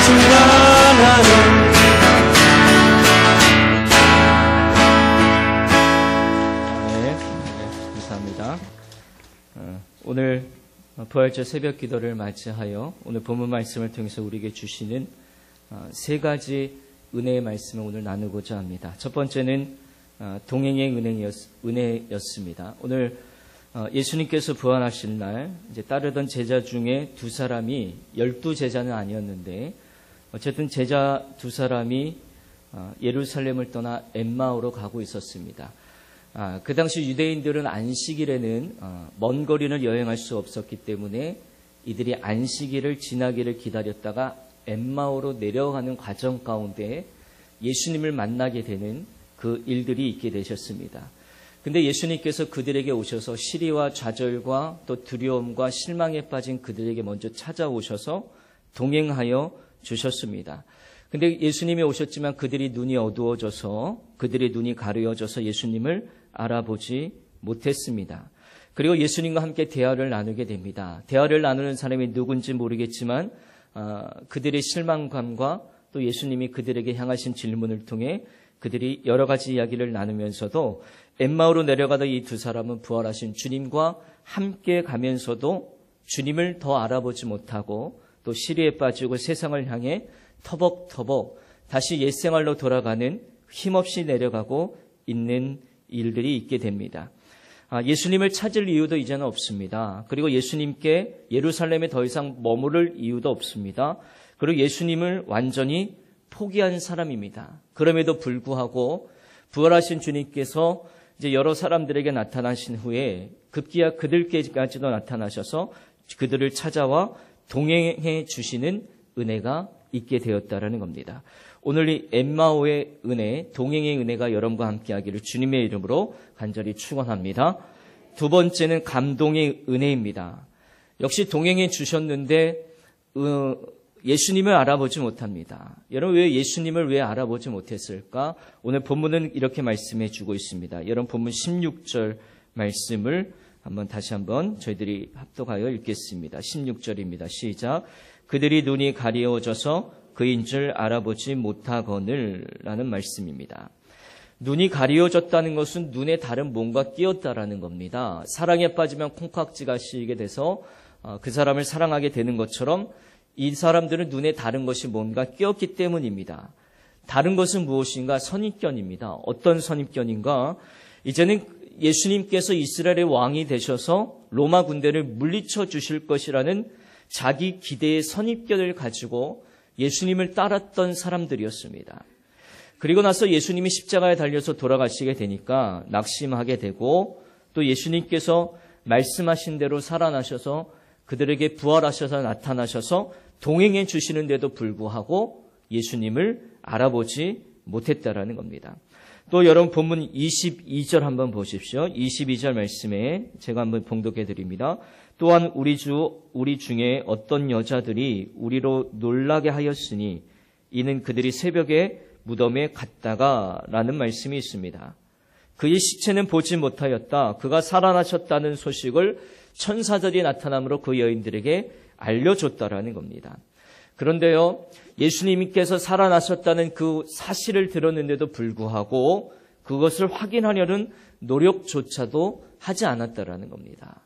충만하네. 감사합니다. 오늘 부활절 새벽 기도를 맞이하여 오늘 본문 말씀을 통해서 우리에게 주시는 세 가지 은혜의 말씀을 오늘 나누고자 합니다. 첫 번째는 동행의 은혜였습니다. 오늘 예수님께서 부활하실 날 이제 따르던 제자 중에 두 사람이 12제자는 아니었는데 어쨌든 제자 두 사람이 예루살렘을 떠나 엠마오로 가고 있었습니다. 그 당시 유대인들은 안식일에는 먼 거리를 여행할 수 없었기 때문에 이들이 안식일을 지나기를 기다렸다가 엠마오로 내려가는 과정 가운데 예수님을 만나게 되는 그 일들이 있게 되셨습니다. 근데 예수님께서 그들에게 오셔서 시리와 좌절과 또 두려움과 실망에 빠진 그들에게 먼저 찾아오셔서 동행하여 주셨습니다. 근데 예수님이 오셨지만 그들이 눈이 어두워져서 그들의 눈이 가려져서 예수님을 알아보지 못했습니다. 그리고 예수님과 함께 대화를 나누게 됩니다. 대화를 나누는 사람이 누군지 모르겠지만 그들의 실망감과 또 예수님이 그들에게 향하신 질문을 통해 그들이 여러 가지 이야기를 나누면서도 엠마오로 내려가던 이 두 사람은 부활하신 주님과 함께 가면서도 주님을 더 알아보지 못하고 또 시리에 빠지고 세상을 향해 터벅터벅 다시 옛생활로 돌아가는 힘없이 내려가고 있는 일들이 있게 됩니다. 예수님을 찾을 이유도 이제는 없습니다. 그리고 예수님께 예루살렘에 더 이상 머무를 이유도 없습니다. 그리고 예수님을 완전히 포기한 사람입니다. 그럼에도 불구하고 부활하신 주님께서 이제 여러 사람들에게 나타나신 후에 급기야 그들께까지도 나타나셔서 그들을 찾아와 동행해 주시는 은혜가 있게 되었다라는 겁니다. 오늘 이 엠마오의 은혜, 동행의 은혜가 여러분과 함께하기를 주님의 이름으로 간절히 축원합니다. 두 번째는 감동의 은혜입니다. 역시 동행해 주셨는데 예수님을 알아보지 못합니다. 여러분 왜 예수님을 왜 알아보지 못했을까? 오늘 본문은 이렇게 말씀해 주고 있습니다. 여러분 본문 16절 말씀을 다시 한번 저희들이 합독하여 읽겠습니다. 16절입니다. 시작. 그들이 눈이 가리워져서 그인 줄 알아보지 못하거늘 라는 말씀입니다. 눈이 가리워졌다는 것은 눈에 다른 뭔가 끼었다라는 겁니다. 사랑에 빠지면 콩깍지가 씌이게 돼서 그 사람을 사랑하게 되는 것처럼 이 사람들은 눈에 다른 것이 뭔가 끼었기 때문입니다. 다른 것은 무엇인가? 선입견입니다. 어떤 선입견인가? 이제는 예수님께서 이스라엘의 왕이 되셔서 로마 군대를 물리쳐 주실 것이라는 자기 기대의 선입견을 가지고 예수님을 따랐던 사람들이었습니다. 그리고 나서 예수님이 십자가에 달려서 돌아가시게 되니까 낙심하게 되고 또 예수님께서 말씀하신 대로 살아나셔서 그들에게 부활하셔서 나타나셔서 동행해 주시는데도 불구하고 예수님을 알아보지 못했다라는 겁니다. 또 여러분 본문 22절 한번 보십시오. 22절 말씀에 제가 한번 봉독해 드립니다. 또한 우리 중에 어떤 여자들이 우리로 놀라게 하였으니 이는 그들이 새벽에 무덤에 갔다가 라는 말씀이 있습니다. 그의 시체는 보지 못하였다. 그가 살아나셨다는 소식을 천사들이 나타남으로 그 여인들에게 알려줬다라는 겁니다. 그런데요, 예수님께서 살아나셨다는 그 사실을 들었는데도 불구하고 그것을 확인하려는 노력조차도 하지 않았다라는 겁니다.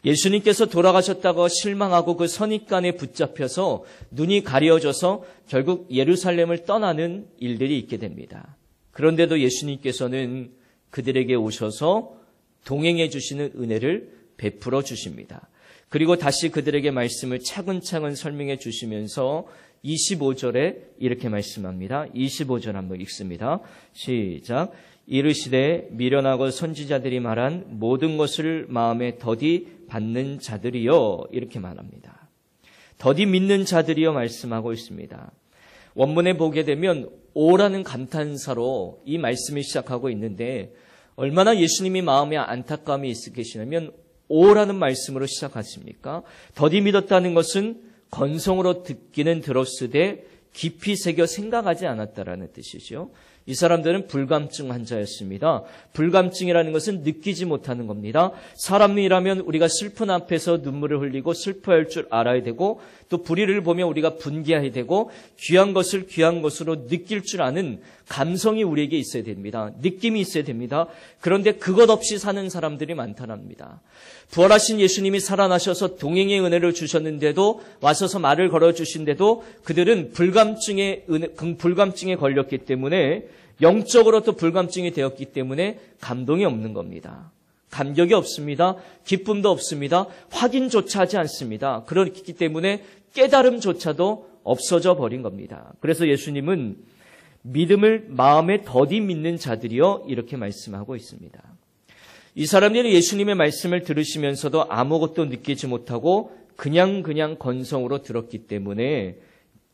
예수님께서 돌아가셨다고 실망하고 그 선입관에 붙잡혀서 눈이 가려져서 결국 예루살렘을 떠나는 일들이 있게 됩니다. 그런데도 예수님께서는 그들에게 오셔서 동행해 주시는 은혜를 베풀어 주십니다. 그리고 다시 그들에게 말씀을 차근차근 설명해 주시면서 25절에 이렇게 말씀합니다. 25절 한번 읽습니다. 시작. 이르시되 미련하고 선지자들이 말한 모든 것을 마음에 더디 받는 자들이여 이렇게 말합니다. 더디 믿는 자들이여 말씀하고 있습니다. 원문에 보게 되면 오라는 감탄사로 이 말씀이 시작하고 있는데 얼마나 예수님이 마음에 안타까움이 있으 계시냐면 오라는 말씀으로 시작하십니까? 더디 믿었다는 것은 건성으로 듣기는 들었으되 깊이 새겨 생각하지 않았다라는 뜻이죠. 이 사람들은 불감증 환자였습니다. 불감증이라는 것은 느끼지 못하는 겁니다. 사람이라면 우리가 슬픈 앞에서 눈물을 흘리고 슬퍼할 줄 알아야 되고, 또 불의를 보면 우리가 분개해야 되고, 귀한 것을 귀한 것으로 느낄 줄 아는 감성이 우리에게 있어야 됩니다. 느낌이 있어야 됩니다. 그런데 그것 없이 사는 사람들이 많다랍니다. 부활하신 예수님이 살아나셔서 동행의 은혜를 주셨는데도, 와서서 말을 걸어주신데도 그들은 불감증에 걸렸기 때문에, 영적으로 또 불감증이 되었기 때문에 감동이 없는 겁니다. 감격이 없습니다. 기쁨도 없습니다. 확인조차 하지 않습니다. 그렇기 때문에 깨달음조차도 없어져 버린 겁니다. 그래서 예수님은 믿음을 마음에 더디 믿는 자들이여 이렇게 말씀하고 있습니다. 이 사람들이 예수님의 말씀을 들으시면서도 아무것도 느끼지 못하고 그냥 건성으로 들었기 때문에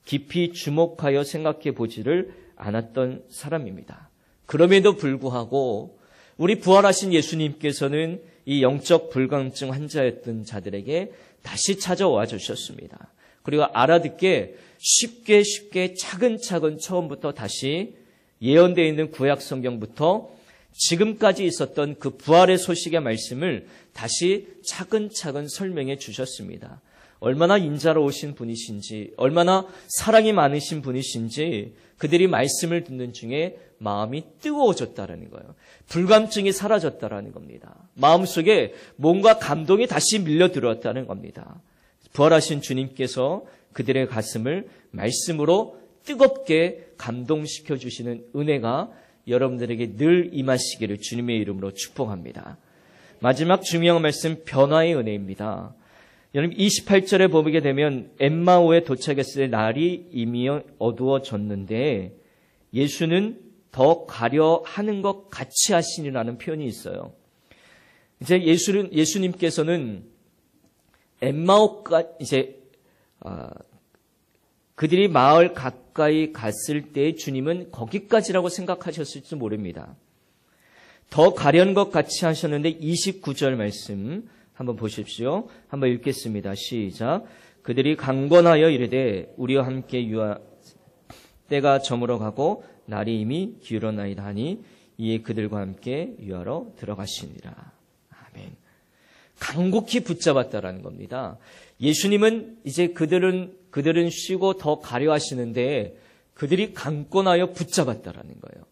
깊이 주목하여 생각해 보지를 않았던 사람입니다. 그럼에도 불구하고 우리 부활하신 예수님께서는 이 영적 불감증 환자였던 자들에게 다시 찾아와 주셨습니다. 그리고 알아듣게 쉽게 차근차근 처음부터 다시 예언되어 있는 구약 성경부터 지금까지 있었던 그 부활의 소식의 말씀을 다시 차근차근 설명해 주셨습니다. 얼마나 인자로우신 분이신지, 얼마나 사랑이 많으신 분이신지 그들이 말씀을 듣는 중에 마음이 뜨거워졌다라는 거예요. 불감증이 사라졌다라는 겁니다. 마음속에 뭔가 감동이 다시 밀려 들어왔다는 겁니다. 부활하신 주님께서 그들의 가슴을 말씀으로 뜨겁게 감동시켜 주시는 은혜가 여러분들에게 늘 임하시기를 주님의 이름으로 축복합니다. 마지막 중요한 말씀, 변화의 은혜입니다. 여러분 28절에 보게 되면 엠마오에 도착했을 때 날이 이미 어두워졌는데 예수는 더 가려 하는 것 같이 하시니라는 표현이 있어요. 이제 예수님께서는 엠마오가 그들이 마을 가까이 갔을 때 주님은 거기까지라고 생각하셨을지 모릅니다. 더 가려는 것 같이 하셨는데 29절 말씀 한번 보십시오. 한번 읽겠습니다. 시작. 그들이 강권하여 이르되 우리와 함께 때가 저물어 가고 날이 이미 기울어나이다 하니 이에 그들과 함께 유하러 들어가시니라. 아멘. 간곡히 붙잡았다라는 겁니다. 예수님은 이제 그들은 쉬고 더 가려 하시는데 그들이 강권하여 붙잡았다라는 거예요.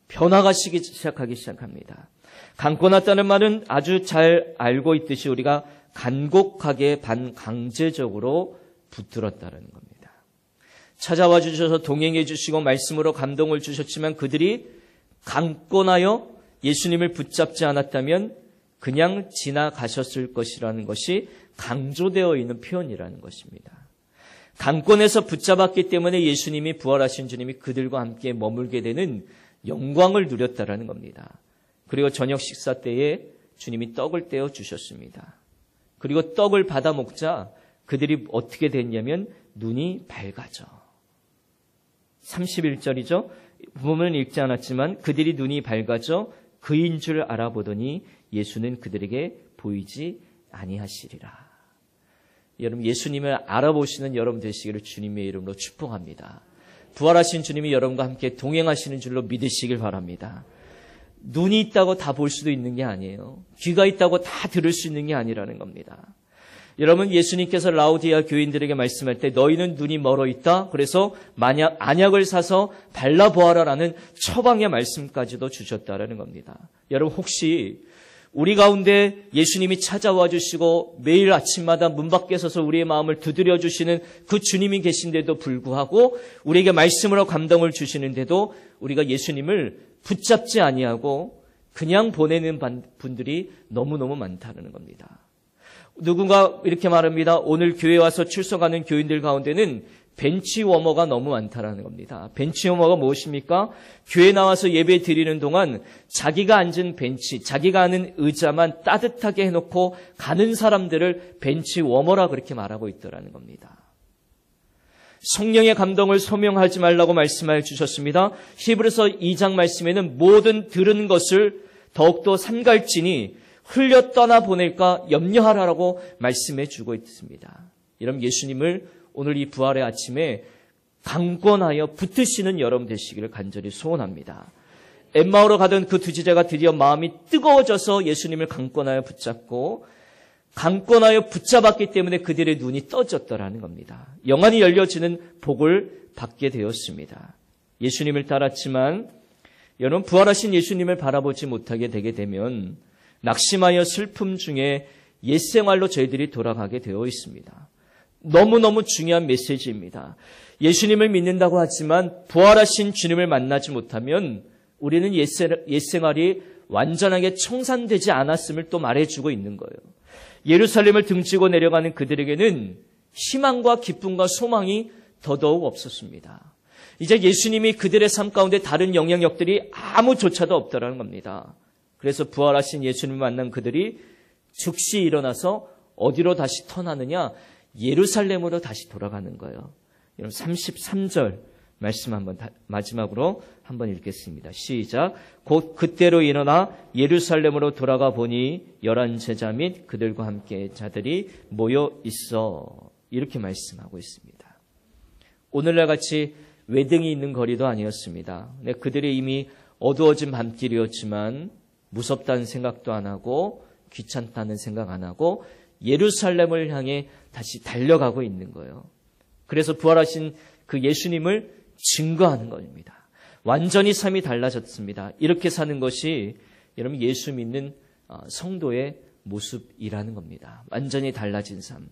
변화가 시작하기 시작합니다. 강권하다는 말은 아주 잘 알고 있듯이 우리가 간곡하게 반강제적으로 붙들었다는 겁니다. 찾아와 주셔서 동행해 주시고 말씀으로 감동을 주셨지만 그들이 강권하여 예수님을 붙잡지 않았다면 그냥 지나가셨을 것이라는 것이 강조되어 있는 표현이라는 것입니다. 강권에서 붙잡았기 때문에 예수님이 부활하신 주님이 그들과 함께 머물게 되는 영광을 누렸다라는 겁니다. 그리고 저녁 식사 때에 주님이 떡을 떼어 주셨습니다. 그리고 떡을 받아 먹자 그들이 어떻게 됐냐면 눈이 밝아져. 31절이죠. 부모는 읽지 않았지만 그들이 눈이 밝아져 그인 줄 알아보더니 예수는 그들에게 보이지 아니하시리라. 여러분 예수님을 알아보시는 여러분 되시기를 주님의 이름으로 축복합니다. 부활하신 주님이 여러분과 함께 동행하시는 줄로 믿으시길 바랍니다. 눈이 있다고 다 볼 수도 있는 게 아니에요. 귀가 있다고 다 들을 수 있는 게 아니라는 겁니다. 여러분 예수님께서 라오디아 교인들에게 말씀할 때 너희는 눈이 멀어 있다. 그래서 만약 안약을 사서 발라보아라라는 처방의 말씀까지도 주셨다라는 겁니다. 여러분 혹시 우리 가운데 예수님이 찾아와 주시고 매일 아침마다 문 밖에 서서 우리의 마음을 두드려 주시는 그 주님이 계신데도 불구하고 우리에게 말씀으로 감동을 주시는데도 우리가 예수님을 붙잡지 아니하고 그냥 보내는 분들이 너무너무 많다는 겁니다. 누군가 이렇게 말합니다. 오늘 교회 와서 출석하는 교인들 가운데는 벤치워머가 너무 많다는 겁니다. 벤치워머가 무엇입니까? 교회 나와서 예배 드리는 동안 자기가 앉은 벤치, 자기가 하는 의자만 따뜻하게 해놓고 가는 사람들을 벤치워머라 그렇게 말하고 있더라는 겁니다. 성령의 감동을 소명하지 말라고 말씀해 주셨습니다. 히브리서 2장 말씀에는 모든 들은 것을 더욱더 삼갈지니 흘려 떠나 보낼까 염려하라고 말씀해 주고 있습니다. 여러분 예수님을 오늘 이 부활의 아침에 강권하여 붙으시는 여러분 되시기를 간절히 소원합니다. 엠마오로 가던 그 두 제자가 드디어 마음이 뜨거워져서 예수님을 강권하여 붙잡고 강권하여 붙잡았기 때문에 그들의 눈이 떠졌더라는 겁니다. 영안이 열려지는 복을 받게 되었습니다. 예수님을 따랐지만 여러분 부활하신 예수님을 바라보지 못하게 되게 되면 낙심하여 슬픔 중에 옛생활로 저희들이 돌아가게 되어 있습니다. 너무너무 중요한 메시지입니다. 예수님을 믿는다고 하지만 부활하신 주님을 만나지 못하면 우리는 옛생활이 완전하게 청산되지 않았음을 또 말해주고 있는 거예요. 예루살렘을 등지고 내려가는 그들에게는 희망과 기쁨과 소망이 더더욱 없었습니다. 이제 예수님이 그들의 삶 가운데 다른 영향력들이 아무조차도 없다라는 겁니다. 그래서 부활하신 예수님을 만난 그들이 즉시 일어나서 어디로 다시 터나느냐? 예루살렘으로 다시 돌아가는 거예요. 여러분 33절 말씀 마지막으로 한번 읽겠습니다. 시작. 곧 그때로 일어나 예루살렘으로 돌아가 보니 11 제자 및 그들과 함께 자들이 모여 있어. 이렇게 말씀하고 있습니다. 오늘날 같이 외등이 있는 거리도 아니었습니다. 그들이 이미 어두워진 밤길이었지만 무섭다는 생각도 안 하고 귀찮다는 생각 안 하고 예루살렘을 향해 다시 달려가고 있는 거예요. 그래서 부활하신 그 예수님을 증거하는 겁니다. 완전히 삶이 달라졌습니다. 이렇게 사는 것이 여러분 예수 믿는 성도의 모습이라는 겁니다. 완전히 달라진 삶.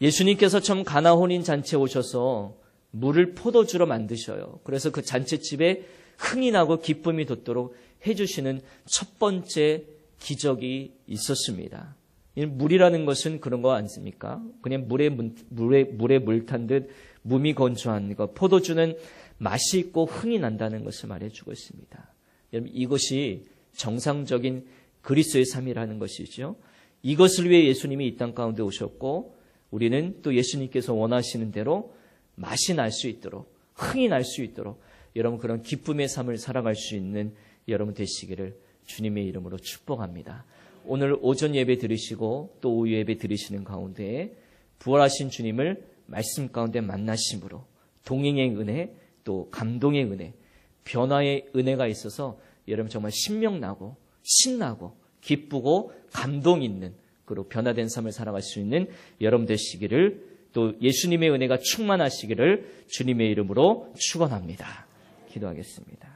예수님께서 처음 가나 혼인 잔치에 오셔서 물을 포도주로 만드셔요. 그래서 그 잔치집에 흥이 나고 기쁨이 돋도록 해주시는 첫 번째 기적이 있었습니다. 물이라는 것은 그런 거 아닙니까? 그냥 물에 물 탄 듯 몸이 건조한 것. 포도주는 맛이 있고 흥이 난다는 것을 말해주고 있습니다. 여러분 이것이 정상적인 그리스도의 삶이라는 것이죠. 이것을 위해 예수님이 이 땅 가운데 오셨고 우리는 또 예수님께서 원하시는 대로 맛이 날 수 있도록 흥이 날 수 있도록 여러분 그런 기쁨의 삶을 살아갈 수 있는 여러분 되시기를 주님의 이름으로 축복합니다. 오늘 오전 예배 들으시고 또 오후 예배 들으시는 가운데 부활하신 주님을 말씀 가운데 만나심으로 동행의 은혜 또 감동의 은혜 변화의 은혜가 있어서 여러분 정말 신명나고 신나고 기쁘고 감동 있는 그리고 변화된 삶을 살아갈 수 있는 여러분 되시기를 또 예수님의 은혜가 충만하시기를 주님의 이름으로 축원합니다. 기도하겠습니다.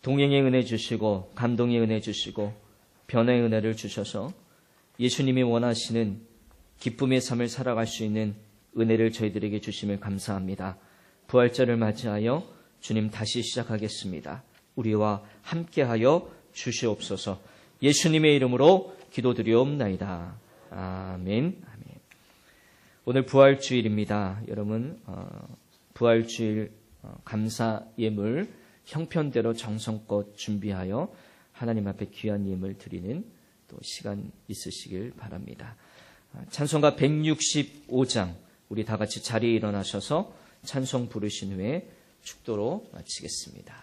동행의 은혜 주시고 감동의 은혜 주시고 변화의 은혜를 주셔서 예수님이 원하시는 기쁨의 삶을 살아갈 수 있는 은혜를 저희들에게 주심을 감사합니다. 부활절을 맞이하여 주님 다시 시작하겠습니다. 우리와 함께하여 주시옵소서. 예수님의 이름으로 기도드리옵나이다. 아멘. 오늘 부활주일입니다. 여러분 부활주일 감사 예물 형편대로 정성껏 준비하여 하나님 앞에 귀한 예물 드리는 또 시간 있으시길 바랍니다. 찬송가 165장 우리 다 같이 자리에 일어나셔서 찬송 부르신 후에 축도로 마치겠습니다.